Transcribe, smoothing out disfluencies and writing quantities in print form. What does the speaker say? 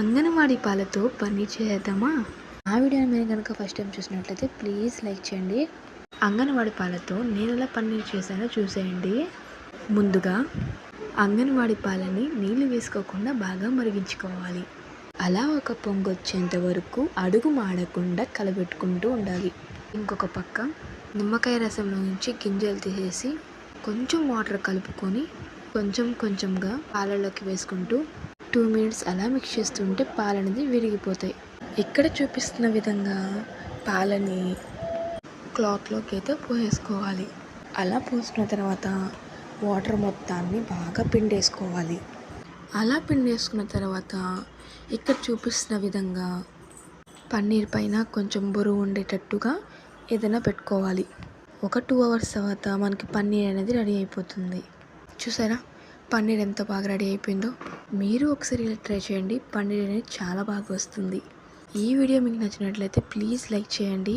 అంగన్వాడీ పాలతో పన్నీర్ చేద్దామా? ఆ వీడియోని మీరు కనుక ఫస్ట్ టైం చూసినట్లయితే ప్లీజ్ లైక్ చేయండి. అంగన్వాడీ పాలతో నేను ఎలా పన్నీర్ చేశానో చూసేయండి. ముందుగా అంగన్వాడీ పాలని నీళ్లు వేసుకోకుండా బాగా మరిగించుకోవాలి. అలా ఒక పొంగు వచ్చేంత వరకు అడుగు మాడకుండా కలబెట్టుకుంటూ ఉండాలి. ఇంకొక పక్క నిమ్మకాయ రసంలో నుంచి గింజలు తీసేసి కొంచెం వాటర్ కలుపుకొని కొంచెంగా పాలలోకి వేసుకుంటూ 2 మినిట్స్ అలా మిక్స్ చేస్తుంటే పాలు అనేది విరిగిపోతాయి. ఇక్కడ చూపిస్తున్న విధంగా పాలని క్లాత్లోకి అయితే పోసేసుకోవాలి. అలా పోసిన తర్వాత వాటర్ మొత్తాన్ని బాగా పిండేసుకోవాలి. అలా పిండేసుకున్న తర్వాత ఇక్కడ చూపిస్తున్న విధంగా పన్నీర్ పైన కొంచెం బరువు ఉండేటట్టుగా ఏదైనా పెట్టుకోవాలి. ఒక 2 అవర్స్ తర్వాత మనకి పన్నీర్ అనేది రెడీ అయిపోతుంది. చూసారా పన్నీర్ ఎంత బాగా రెడీ అయిపోయిందో? మీరు ఒకసారి ఇలా ట్రై చేయండి. పన్నీర్ అనేది చాలా బాగా వస్తుంది. ఈ వీడియో మీకు నచ్చినట్లయితే ప్లీజ్ లైక్ చేయండి.